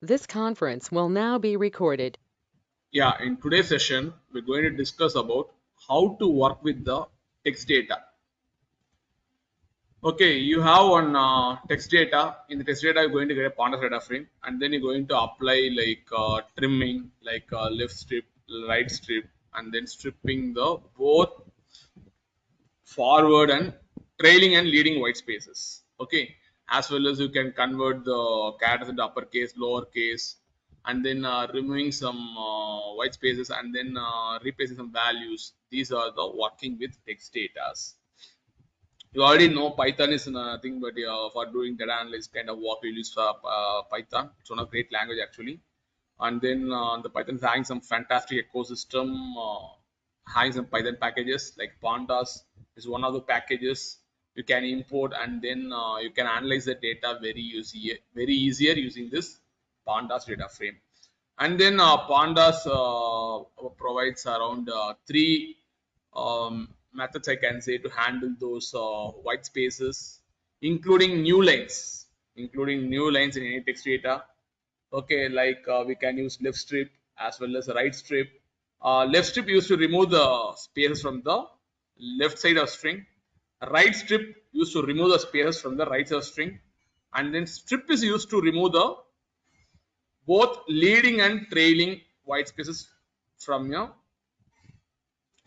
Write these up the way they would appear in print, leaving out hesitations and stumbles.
This conference will now be recorded. Yeah, in today's session, we're going to discuss about how to work with the text data. Okay, you have one text data. In the text data, you're going to get a Pandas data frame, and then you're going to apply like trimming, like left strip, right strip, and then stripping the both forward and trailing and leading white spaces. Okay, as well as you can convert the characters into uppercase, lowercase, and then removing some white spaces and then replacing some values. These are the working with text data. You already know Python is nothing but for doing data analysis kind of work. We use Python. It's one of great language actually. And then the Python is having some fantastic ecosystem, having some Python packages like Pandas is one of the packages you can import, and then you can analyze the data very easier using this Pandas data frame. And then Pandas provides around three methods I can say to handle those white spaces, including new lines, in any text data. Okay, like we can use left strip as well as right strip. Left strip used to remove the spaces from the left side of string. Right strip used to remove the spaces from the right side of string, and then strip is used to remove the both leading and trailing white spaces from your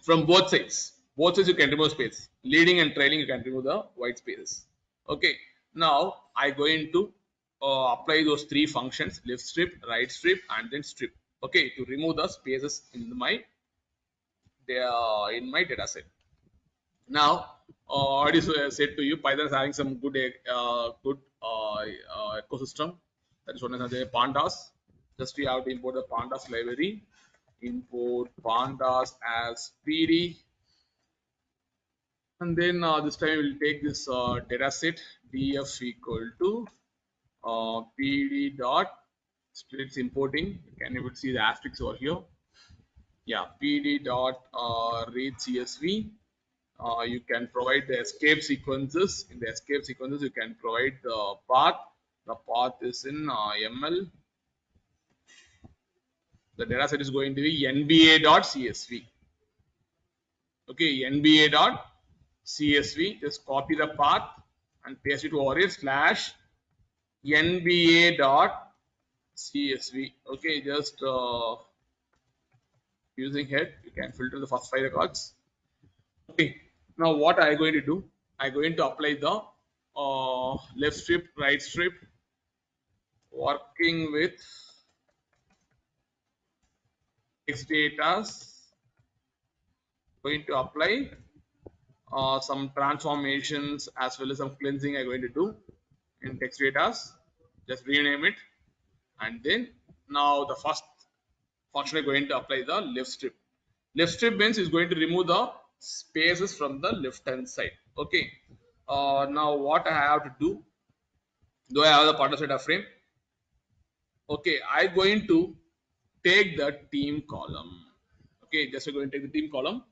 from both sides. Both sides you can remove space. Leading and trailing you can remove the white spaces. Okay. Now I going to apply those three functions: left strip, right strip, and then strip. Okay, to remove the spaces in my data set. Now, already said to you, Python is having some good ecosystem. That is one of the Pandas. Just we have to import the Pandas library. Import Pandas as PD, and then this time we'll take this data set df equal to PD dot. It's importing. You can able to see the asterisks over here. Yeah, PD dot read CSV. You can provide the escape sequences. In the escape sequences, you can provide the path. The path is in ML. The data set is going to be nba.csv. Okay, nba.csv. Just copy the path and paste it over here /nba.csv. Okay, just using head, you can filter the first 5 records. Okay, now what I going to do? I going to apply the left strip, right strip, working with text data. Going to apply some transformations as well as some cleansing. I'm going to do in text data. Just rename it, and then now the first function I'm going to apply the left strip. Left strip means is going to remove the spaces from the left hand side. Okay. Now what I have to do? Do I have the Pandas data frame? Okay, I'm going to take the team column. Okay, just going to take the team column.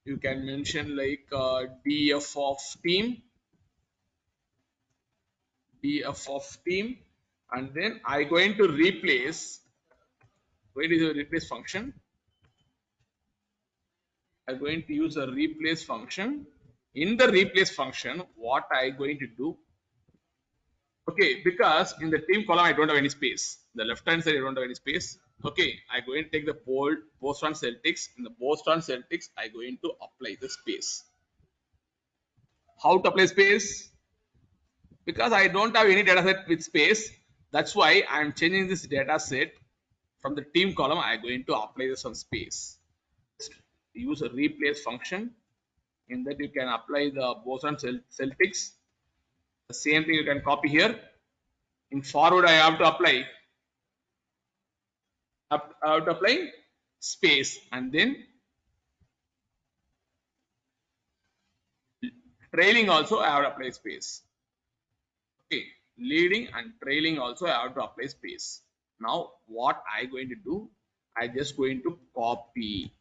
You can mention like df of team, and then I'm going to replace. Where is the replace function? I'm going to use a replace function. In the replace function, what I'm going to do? Okay, because in the team column I don't have any space. The left hand side I don't have any space. Okay, I'm going to take the post on Celtics. In the post on Celtics, I'm going to apply the space. How to apply space? Because I don't have any data set with space. That's why I'm changing this data set from the team column. I'm going to apply some space. Use a replace function. In that you can apply the boson Celtics. The same thing you can copy here. In forward, I have to apply space, and then trailing also I have to apply space. Okay, leading and trailing also I have to apply space. Now what I going to do? I just going to copy.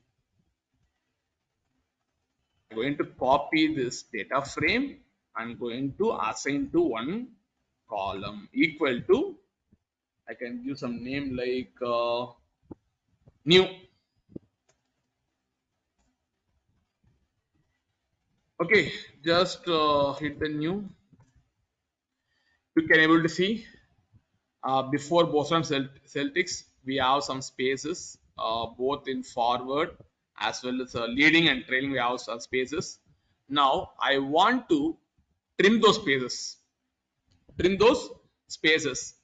I'm going to copy this data frame and going to assign to one column equal to I can give some name like new. Okay, just hit the new. You can able to see before Boston Celtics, we have some spaces both in forward as well as leading and trailing. We have some spaces. Now I want to trim those spaces. Trim those spaces.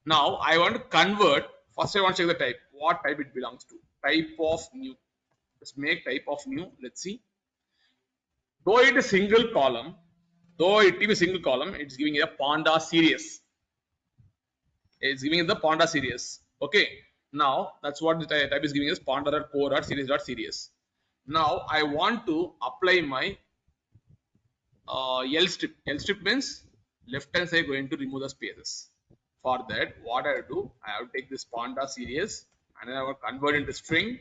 Now I want to convert. First, I want to check the type. What type it belongs to? Type of new. Let's make type of new. Let's see. Though it is single column, it's giving a Panda series. It's giving the Panda series. Okay. Now that's what the type is giving us Panda.core.series.series. Now I want to apply my L strip. L strip means left hand side going to remove the spaces. For that, what I do, I have to take this Panda series and then I will convert into string,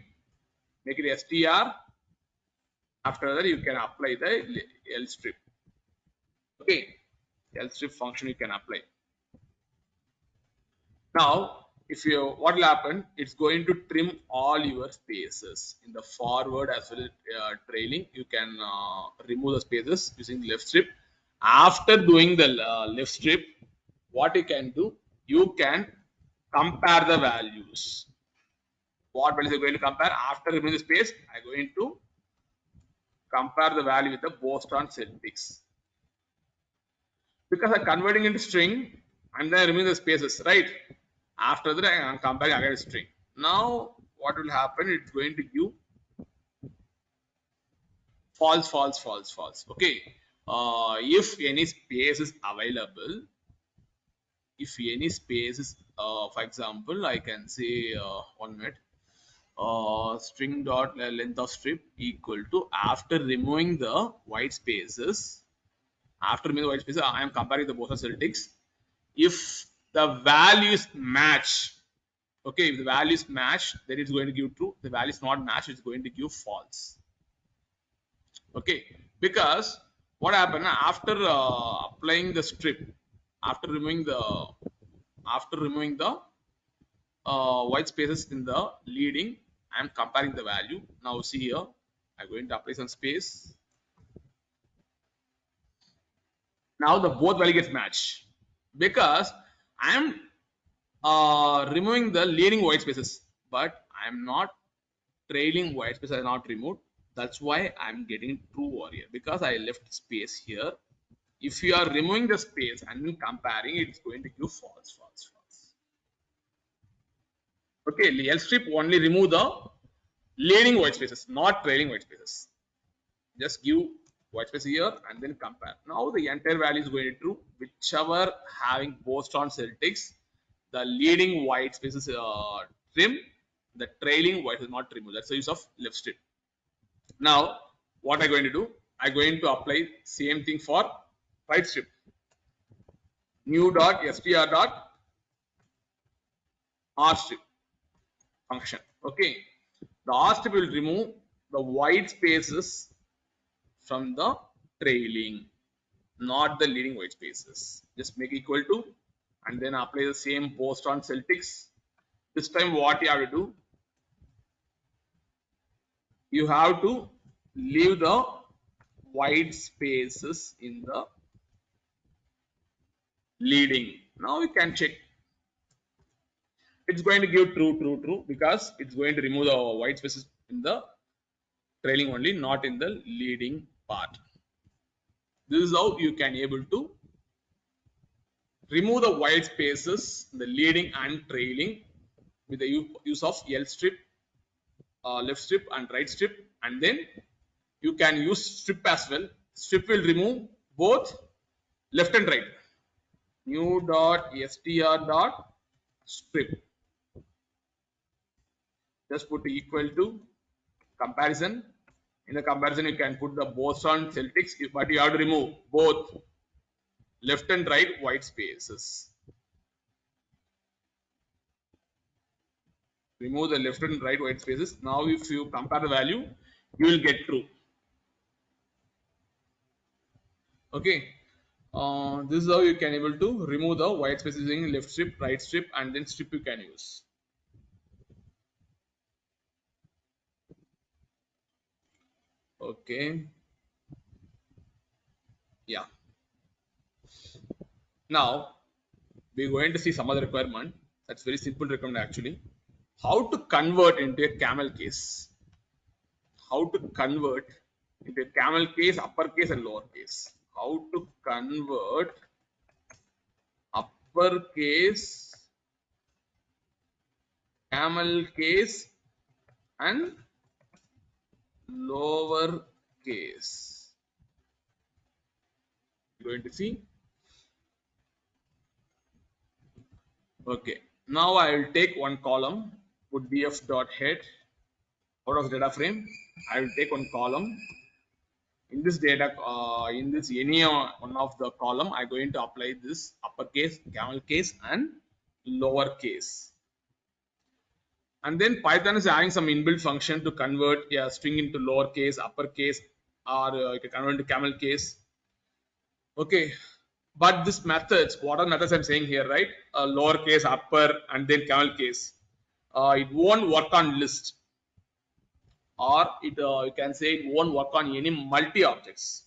make it str. After that, you can apply the L strip. Okay, L strip function you can apply. Now, if you what will happen? It's going to trim all your spaces in the forward as well as trailing. You can remove the spaces using the left strip. After doing the left strip, what you can do? You can compare the values. What values are going to compare? After removing the space, I'm going to compare the value with the Boston Celtics. Because I'm converting into string, and then removing the spaces, right? After that, I am comparing again string. Now, what will happen? It's going to give false, false, false, false. Okay. If any space is available, for example, I can say 1 minute. String dot length of strip equal to after removing the white spaces. After removing the white spaces, I am comparing the both of Celtics. If the values match, okay, if the values match, then it's going to give true. The values not match, it's going to give false. Okay, because what happened after applying the strip, after removing the white spaces in the leading, I am comparing the value. Now see here, I'm going to apply some space. Now the both value gets matched because I am removing the leading white spaces, but I am not trailing white space. I not removed. That's why I'm getting true over here because I left space here. If you are removing the space and then comparing, it's going to give false, false, false. Okay, L strip only remove the leading white spaces, not trailing white spaces. Just give white space here and then compare. Now the entire value is going to true. Whichever having Boston Celtics, the leading white spaces trim, the trailing white is not removed. That's the use of left strip. Now, what I'm going to do? I'm going to apply same thing for right strip. New dot str dot r strip function. Okay, the R strip will remove the white spaces from the trailing, not the leading white spaces. Just make equal to and then apply the same post on Celtics. This time what you have to do? You have to leave the white spaces in the leading. Now we can check. It's going to give true, true, true because it's going to remove the white spaces in the trailing only, not in the leading part. This is how you can able to remove the white spaces, the leading and trailing with the use of L strip, left strip and right strip, and then you can use strip as well. Strip will remove both left and right. New dot str dot strip. Just put equal to comparison. In the comparison, you can put the Boston Celtics, but you have to remove both left and right white spaces. Remove the left and right white spaces. Now, if you compare the value, you will get true. Okay. This is how you can able to remove the white space using left strip, right strip, and then strip you can use. Okay. Yeah. Now we're going to see some other requirement. That's very simple requirement actually. How to convert into a camel case? How to convert into a camel case, uppercase and lowercase? How to convert uppercase, camel case, and lower case? You're going to see. Okay. Now I will take one column, put df dot head out of data frame. I will take one column. In this data, in this any one of the column, I'm going to apply this uppercase, camel case, and lower case. And then Python is having some inbuilt function to convert a string into lowercase, uppercase, or you can convert into camel case. Okay, but this methods, what are methods I'm saying here, right? Lowercase, upper, and then camel case. It won't work on list, or it you can say it won't work on any multi objects,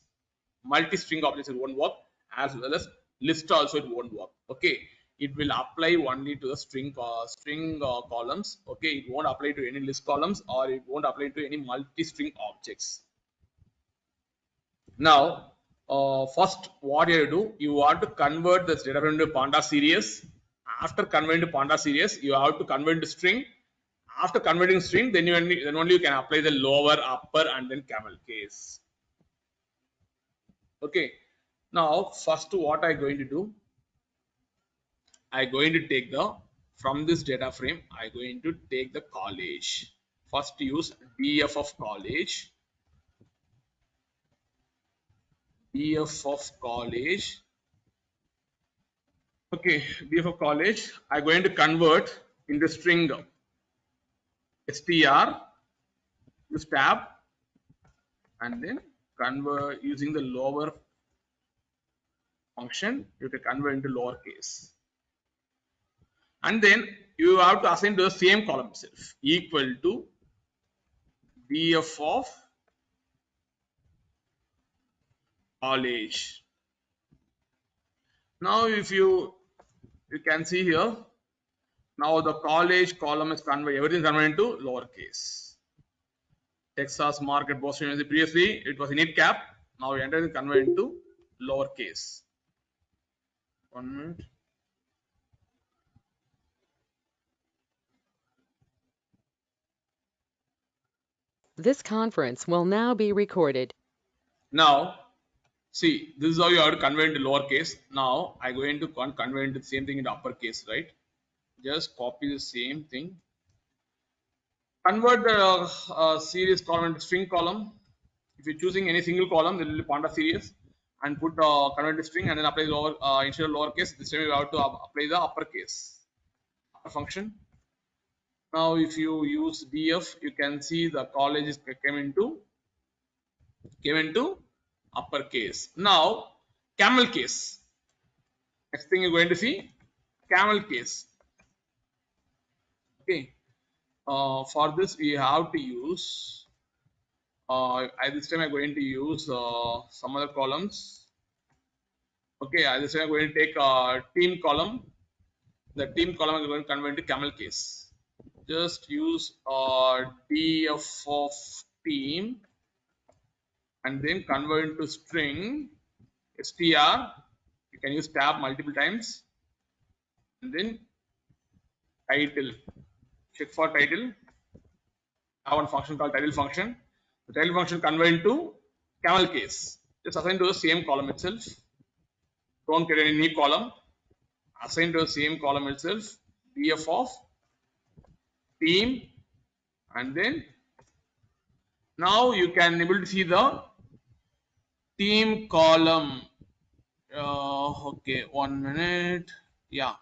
multi-string objects. It won't work, as well as list also it won't work. Okay, it will apply only to the string columns. Okay, it won't apply to any list columns, or it won't apply to any multi-string objects. Now, first what you do, you want to convert this data frame into Pandas series. After converting to Pandas series, you have to convert to string. After converting string, then only you can apply the lower, upper, and then camel case. Okay. Now, first what I'm going to do, I'm going to take the from this data frame. I'm going to take the college. First use df of college. df of college. Okay, df of college. I'm going to convert in the string str, use tab, and then convert using the lower function. You can convert into lowercase, and then you have to assign to the same column itself, equal to df of college. Now, if you can see here, now the college column is converted, everything converted into lowercase. Texas Market Boston University. Previously it was init cap. Now we enter and convert into lowercase. 1 minute. This conference will now be recorded. Now, see, this is how you have to convert into lowercase. Now I'm going to convert into the same thing into uppercase, right? Just copy the same thing. Convert the series column into string column. If you're choosing any single column, there will be Pandas series, and put convert to string, and then apply lower instead of lowercase. This time you have to apply the uppercase function. Now, if you use df, you can see the college is came into uppercase. Now, camel case. Next thing you're going to see camel case. Okay. For this we have to use. This time I'm going to use some other columns. Okay, this time I'm going to take team column. The team column is going to convert to camel case. Just use df of team, and then convert into string str. You can use tab multiple times, and then title. Check for title. I have one function called title function. The title function convert into camel case. Just assign to the same column itself. Don't create any new column. Assign to the same column itself. df of team, and then now you can able to see the team column. Okay, 1 minute. Yeah.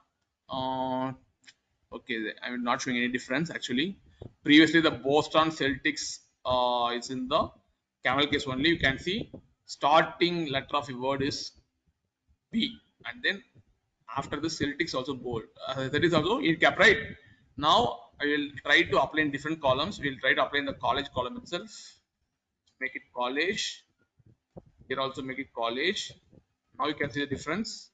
Okay, I'm not showing any difference actually. Previously, the Boston Celtics is in the camel case only. You can see starting letter of a word is B, and then after the Celtics also bold. That is also in cap, right? Now I will try to apply in different columns. We will try to apply in the college column itself. Make it college. Here also make it college. Now you can see the difference.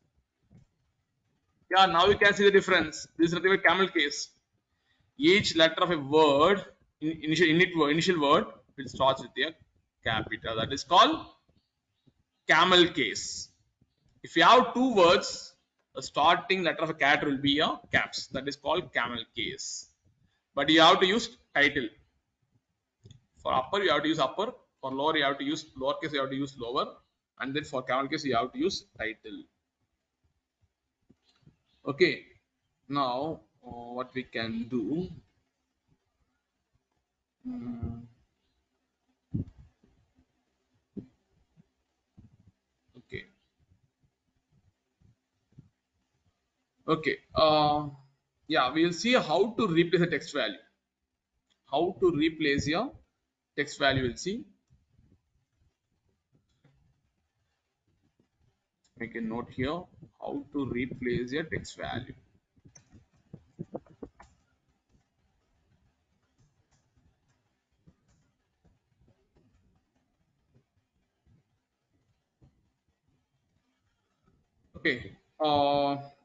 Yeah, now you can see the difference. This is nothing but camel case. Each letter of a word, initial word, will start with a capital. That is called camel case. If you have two words, the starting letter of a character will be a caps. That is called camel case. But you have to use title. For upper, you have to use upper. For lower, you have to use lowercase. You have to use lower. And then for camel case, you have to use title. Okay. Now, what we can do? Okay. Okay. Yeah, we will see how to replace a text value. How to replace your text value, we'll see. Make a note here. How to replace your text value. Okay.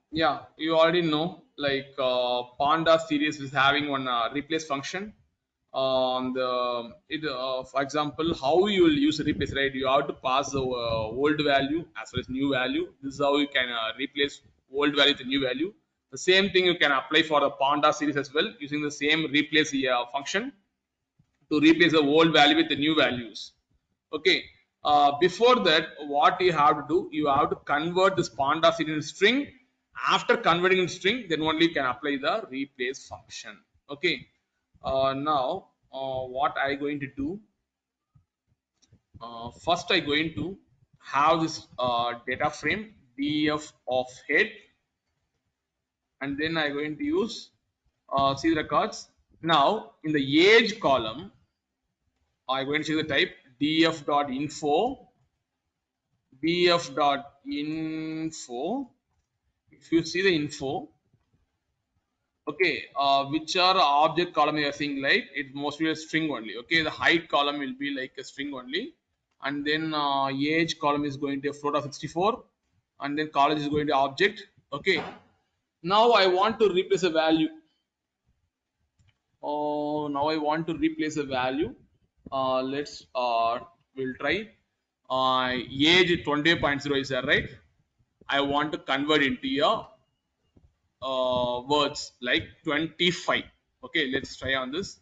Yeah, you already know, like Pandas series is having one replace function. On for example, how you will use replace, right? You have to pass the old value as well as new value. This is how you can replace old value with new value. The same thing you can apply for the Pandas series as well, using the same replace function to replace the old value with the new values. Okay. Before that, what you have to do, you have to convert this Pandas into string. After converting in string, then only you can apply the replace function. Okay. Now, what I going to do? First, I going to have this data frame df of head, and then I going to use see the records. Now, in the age column, I going to choose the type df.info, df.info. If you see the info, okay, which are object column you are seeing, like it's mostly a string only. Okay, the height column will be like a string only, and then age column is going to a float of 64, and then college is going to object. Okay, now I want to replace a value. Now I want to replace a value. Let's we'll try age 20.0 is there, right? I want to convert into a words like 25. Okay, let's try on this.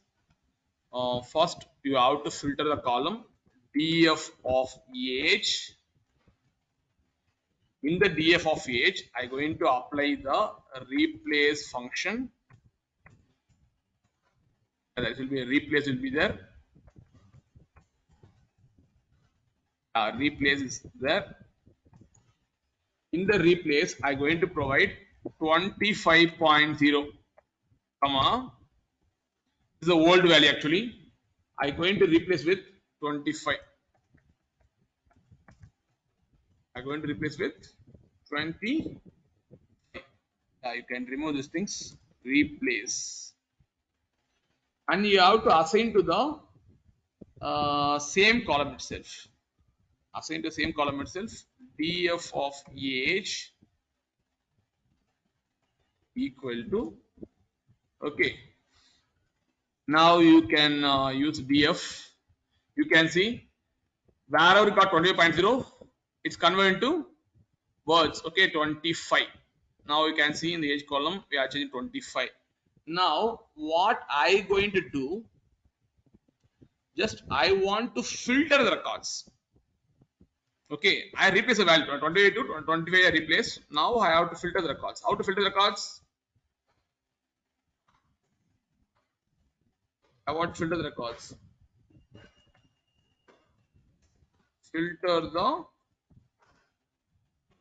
First, you have to filter the column df of age. In the df of age, I'm going to apply the replace function. That will be a replace will be there. Replace is there. In the replace, I'm going to provide 25.0, comma. This is the old value actually. I'm going to replace with 25. I'm going to replace with 20. You can remove these things. Replace. And you have to assign to the same column itself. Assign to the same column itself. df of age equal to. Okay. Now you can use df. You can see wherever you got 20.0, it's converted to words. Okay, 25. Now you can see in the age column we are changing 25. Now what I going to do, just I want to filter the records. Okay, I replace the value 28 to 25. I replace. Now I have to filter the records. How to filter the records? I want to filter the records. Filter the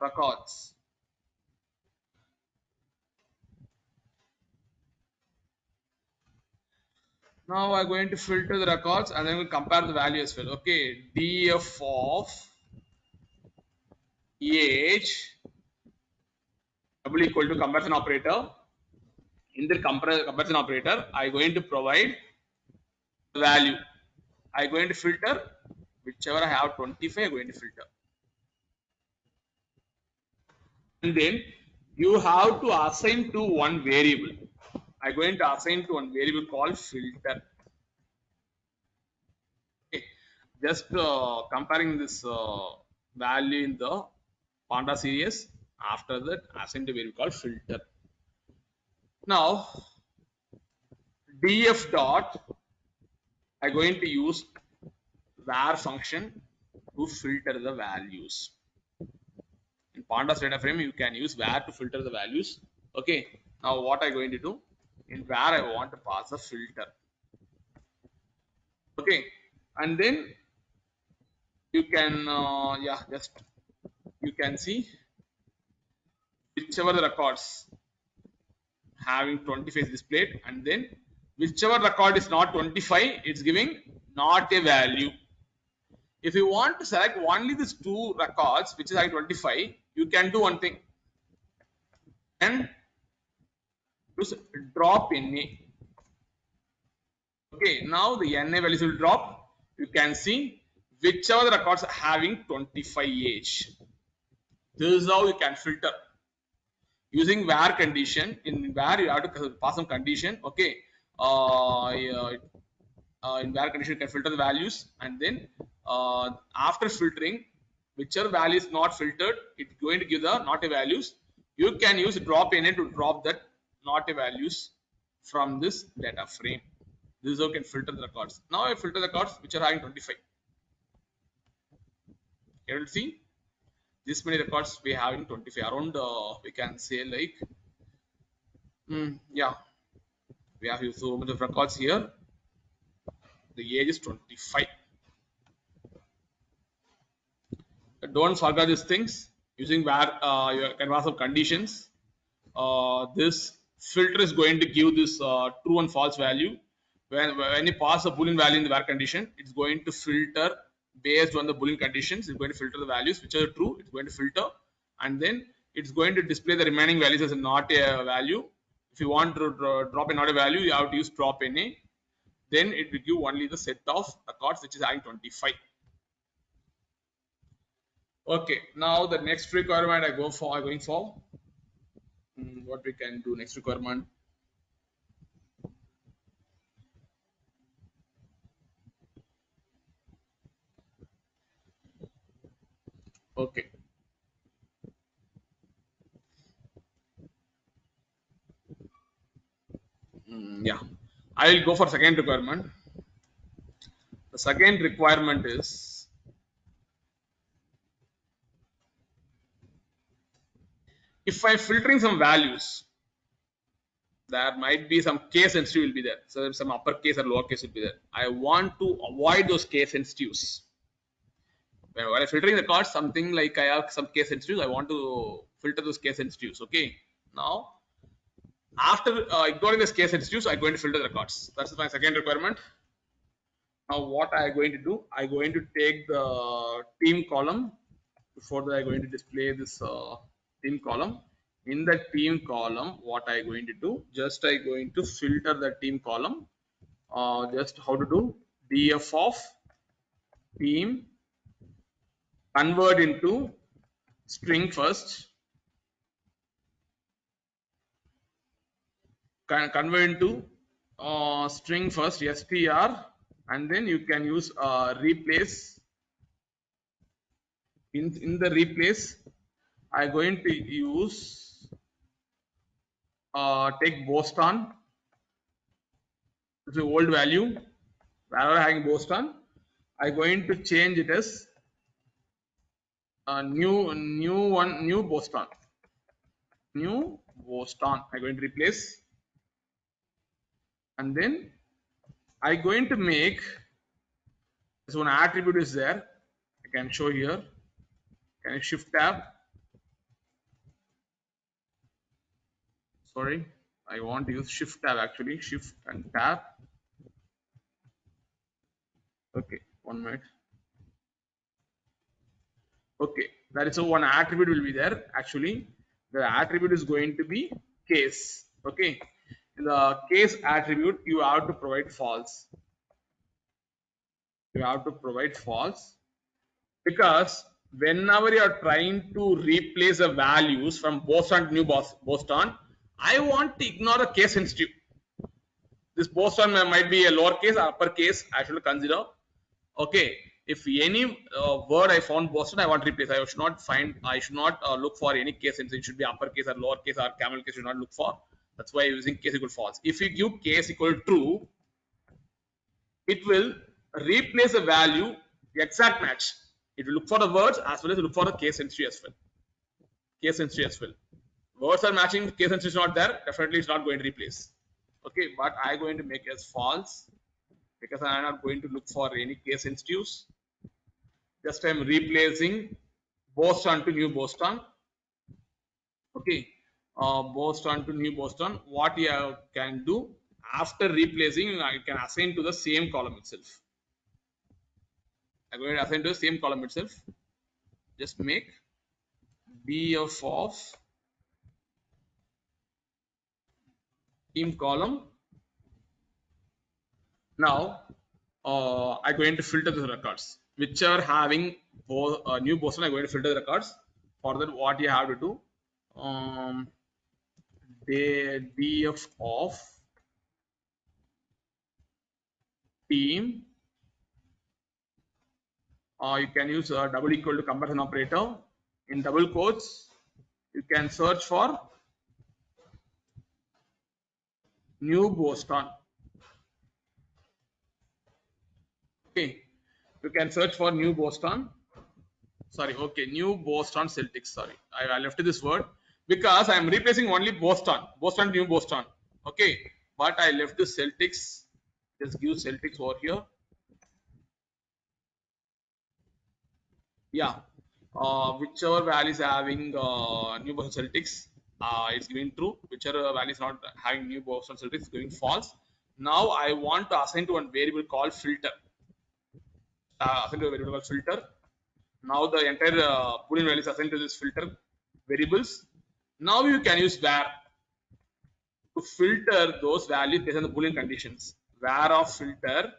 records. Now I'm going to filter the records and then we'll compare the value as well. Okay, df of age double equal to comparison operator. In the comparison operator, I going to provide the value. I going to filter whichever I have 25. I going to filter, and then you have to assign to one variable. I going to assign to one variable called filter. Okay. Just comparing this value in the Panda series. After that, assign the variable called filter. Now, df dot, I going to use var function to filter the values. In Pandas data frame, you can use var to filter the values. Okay. Now, what I going to do? In var, I want to pass a filter. Okay. And then you can, yeah, just you can see whichever the records having 25 is displayed, and then whichever record is not 25, it's giving not a value. If you want to select only these two records which is having 25, you can do one thing and use drop NA. Okay, now the NA values will drop. You can see whichever the records are having 25 age. This is how you can filter using var condition. In var you have to pass some condition. Okay, in var condition you can filter the values, and then after filtering whichever value is not filtered, it's going to give the not a values. You can use drop NA to drop that not a values from this data frame. This is how you can filter the records. Now I filter the records which are having 25. You will see this many records we have in 25, around we can say like yeah, we have so much of records here. The age is 25. Don't forget these things. Using var you can pass some conditions. This filter is going to give this true and false value. When you pass a boolean value in the var condition, it's going to filter based on the boolean conditions. It's going to filter the values which are true. It's going to filter, and then it's going to display the remaining values as a not a value. If you want to drop a not a value, you have to use drop NA. Then it will give only the set of records which is having 25. Okay, now the next requirement I'm going for what we can do next requirement. Okay. Yeah, I will go for second requirement. The second requirement is if I'm filtering some values, there might be some case sensitive will be there. So some uppercase or lowercase will be there. I want to avoid those case sensitives. When I'm filtering the cards, something like I have some case sensitives, I want to filter those case sensitives. Okay. Now, after ignoring this case sensitives, I'm going to filter the records. That's my second requirement. Now, what I'm going to do, I'm going to take the team column. Before that, I'm going to display this team column. In the team column, what I'm going to do, just I'm going to filter the team column. Just how to do df of team, convert into string first, convert into string first, str, and then you can use replace. In the replace, I'm going to use take Boston. It's the old value. Wherever having Boston, I'm going to change it as new Boston. New Boston. I'm going to replace, and then I'm going to make this one attribute is there. I can show here. Can I shift tab? Sorry, I want to use shift tab actually. Shift and tab. Okay, 1 minute. Okay, that is so one attribute will be there actually. The attribute is going to be case. Okay, in the case attribute you have to provide false. You have to provide false because whenever you are trying to replace the values from Boston to new Boston, I want to ignore the case sensitive. This Boston might be a lowercase or uppercase. I should consider. Okay, if any word I found Boston, I want to replace. I should not find. I should not look for any case sensitive. It should be uppercase or lowercase or camel case. Should not look for. That's why I'm using case equal false. If you give case equal true, it will replace the value exact match. It will look for the words as well as look for the case sensitive as well. Case sensitive as well. Words are matching, case sensitive is not there. Definitely, it's not going to replace. Okay, but I'm going to make as false because I'm not going to look for any case sensitives. Just I'm replacing Boston to new Boston. Okay, Boston to new Boston. What you can do after replacing, you can assign to the same column itself. I'm going to assign to the same column itself. Just make df of team column. Now I'm going to filter the records. Whichever having new Boston, I'm going to filter the records. For that, what you have to do, df of team. You can use a double equal to comparison operator. In double quotes, you can search for new Boston. Okay, you can search for new Boston. Sorry, okay, new Boston Celtics. Sorry, I left this word because I am replacing only Boston, new Boston. Okay, but I left the Celtics. Just give Celtics over here. Yeah, whichever value is having new Boston Celtics, it's giving true. Whichever value is not having new Boston Celtics, is giving false. Now I want to assign to one variable called filter. Assign to a variable called filter. Now the entire boolean value is assigned to this filter variables. Now you can use var to filter those values based on the boolean conditions. Var of filter,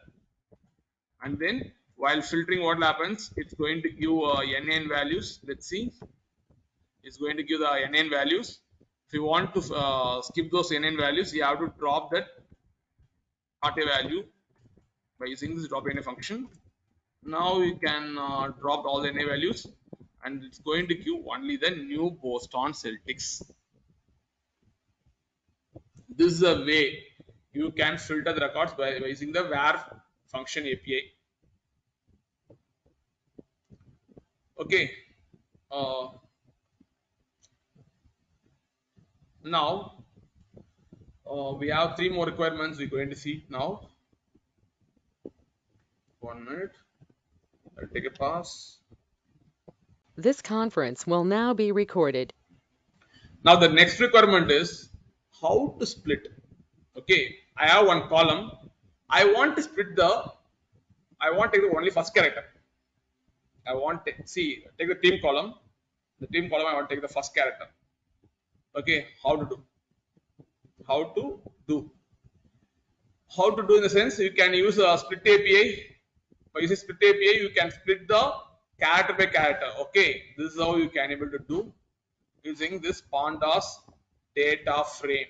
and then while filtering, what happens? It's going to give NaN values. Let's see. It's going to give the NaN values. If you want to skip those NaN values, you have to drop that not a value by using this drop NA function. Now you can drop all the NA values, and it's going to give only the new Boston Celtics. This is a way you can filter the records by using the var function API. Okay. Now we have 3 more requirements we're going to see now. 1 minute. I'll take a pause. This conference will now be recorded. Now the next requirement is how to split. Okay, I have one column. I want to split I want to take the only first character. I want to take the team column. The team column, I want to take the first character. Okay, how to do? How to do? How to do in the sense you can use a split API. By using split API, you can split the character by character. Okay, this is how you can able to do using this Pandas data frame.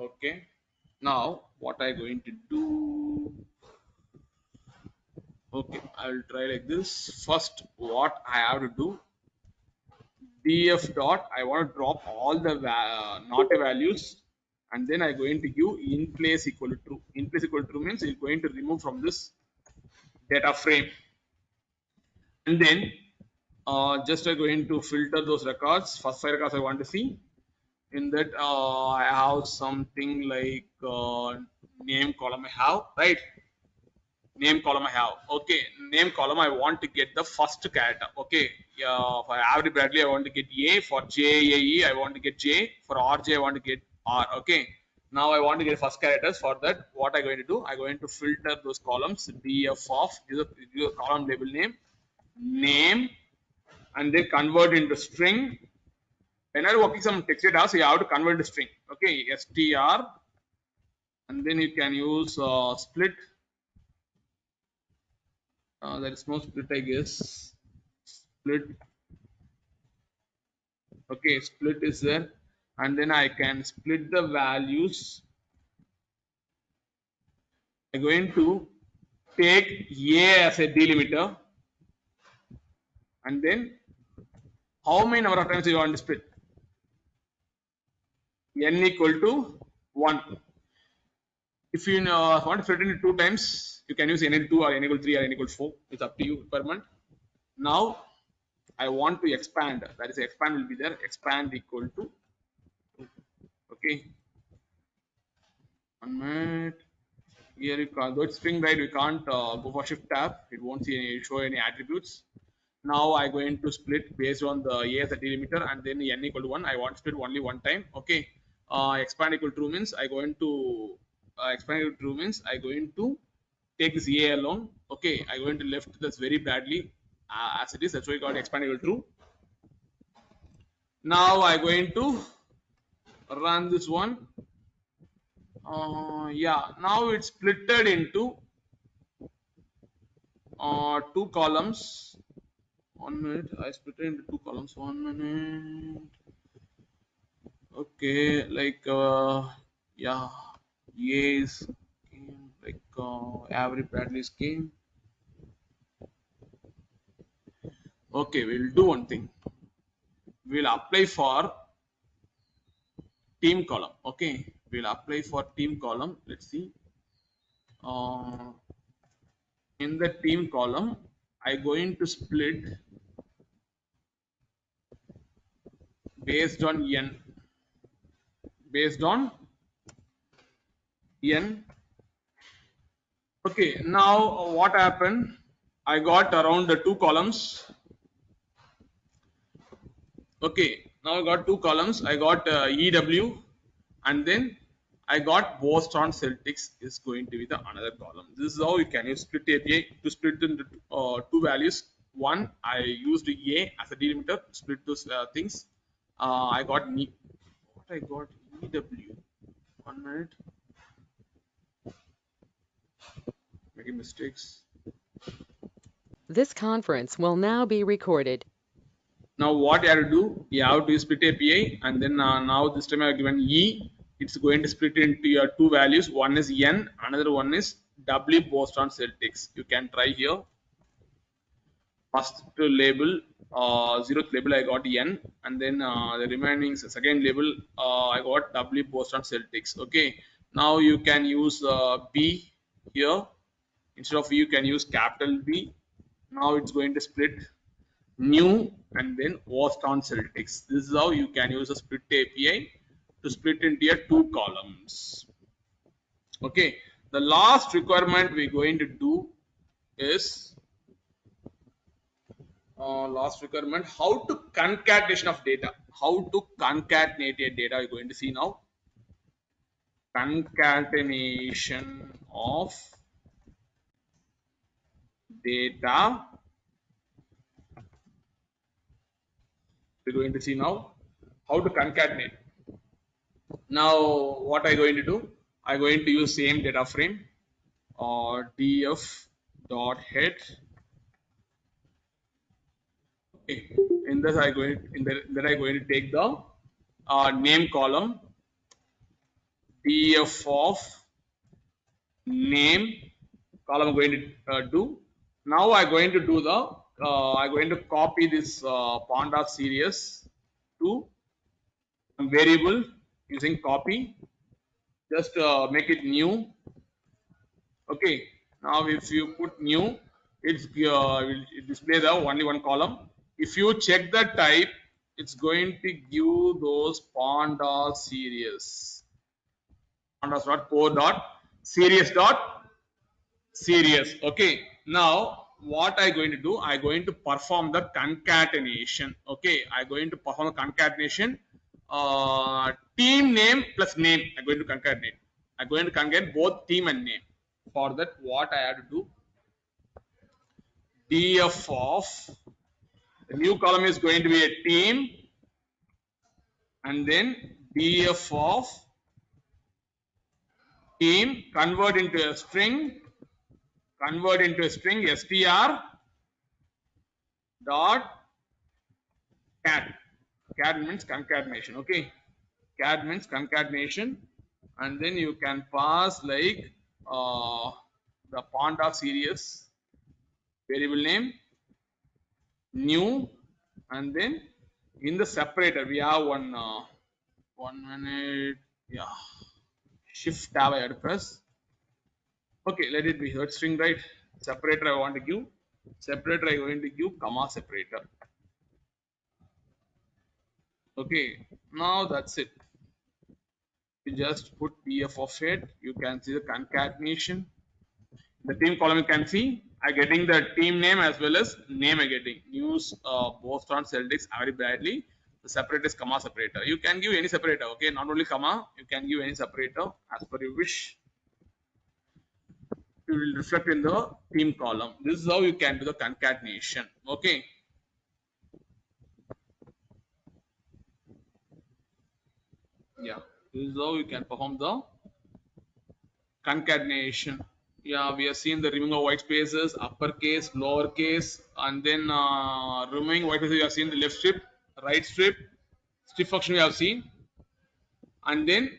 Okay, now what I'm going to do? Okay, I will try like this. First, what I have to do? df dot. I want to drop all the not a values, and then I'm going to give in place equal to true. In place equal to true means it's going to remove from this data frame, and then just I'm going to filter those records. First 5 records I want to see. In that I have something like name column I have, right? Name column I have. Okay, name column I want to get the first character. Okay, for Avery Bradley I want to get A. For JAE I want to get J. For RJ I want to get R. Okay, now I want to get first characters. For that, what I'm going to do? I'm going to filter those columns. Df of is a column label name, name, and then convert into string. Whenever working some text data, so you have to convert to string. Okay, str, and then you can use split. There is no split, I guess. Split. Okay, split is there, and then I can split the values. I'm going to take a as a delimiter, and then how many number of times you want to split? N equal to 1. If you want to split it into 2 times, you can use n equal 2 or n equal 3 or n equal 4. It's up to you requirement. Now I want to expand. That is, expand will be there. Expand equal to 2. Okay. 1 minute. Here you can't, though it's string, right? We can't go for shift tab. It won't show any attributes. Now I'm going to split based on the a as a delimiter, and then n equal to 1. I want to split only one time. Okay. Expand equal to true means I going to expand equal to true means I going to take this a alone. Okay. I going to left this very badly as it is. That's why I got expand equal to true. Now I'm going to run this one. Yeah. Now it's splitted into 2 columns. 1 minute. I split it into 2 columns. 1 minute. Okay, like yeah, yes, like every Bradley's game. Okay, we'll do one thing. We'll apply for team column. Okay, we'll apply for team column. Let's see. In the team column, I'm going to split based on n. Based on n. Okay, now what happened? I got around the 2 columns. Okay, now I got 2 columns. I got EW, and then I got Boston Celtics is going to be the another column. This is how you can use split API to split into 2 values. One, I used A as a delimiter to split those things. I got what I got EW. 1 minute, making mistakes. This conference will now be recorded. Now what you have to do, you have to use split API, and then now this time I have given E. It's going to split into your 2 values. One is N, another one is W Boston Celtics. You can try here. First label, 0th label I got N, and then the remaining second label I got W Boston Celtics. Okay. Now you can use B here. Instead of you can use capital B. Now it's going to split new and then Boston Celtics. This is how you can use a split API to split into your 2 columns. Okay, the last requirement we're going to do is last requirement, how to concatenation of data. How to concatenate a data, you're going to see now. Concatenation of data. We're going to see now how to concatenate. Now what I'm going to do, I'm going to use same data frame or df dot head. Okay, in this I'm going to take the name column, df of name column I'm going to do. Now I'm going to do the I'm going to copy this Pandas series to variable using copy. Just make it new. Okay. Now if you put new, it's will display the only one column. If you check the type, it's going to give those Pandas series. Pandas.core.series. Okay. Now what I'm going to do, I'm going to perform the concatenation. Okay. I'm going to perform the concatenation. Team name plus name. I'm going to concatenate. I'm going to concatenate both team and name. For that, what I have to do, df of The new column is going to be a team, and then def of team, convert into a string str dot cat. Cat means concatenation. Okay, cat means concatenation, and then you can pass like the Pandas series variable name new, and then in the separator we have one minute, yeah, shift tab I had to press. Okay, let it be third string, right? Separator I want to give, separator I going to give comma separator. Okay, now that's it. You just put df of it. You can see the concatenation. The team column you can see I getting the team name as well as name I getting. Use both on Celtics very badly. The separator is comma separator. You can give any separator. Okay, not only comma. You can give any separator as per your wish. It will reflect in the team column. This is how you can do the concatenation. Okay. Yeah. This is how you can perform the concatenation. Yeah, we have seen the removing of white spaces, uppercase, lowercase, and then removing white spaces. We have seen the left strip, right strip, strip function. We have seen, and then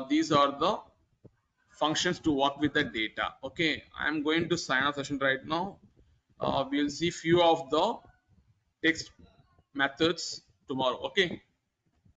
these are the functions to work with the data. Okay, I am going to sign off session right now. We'll see few of the text methods tomorrow. Okay.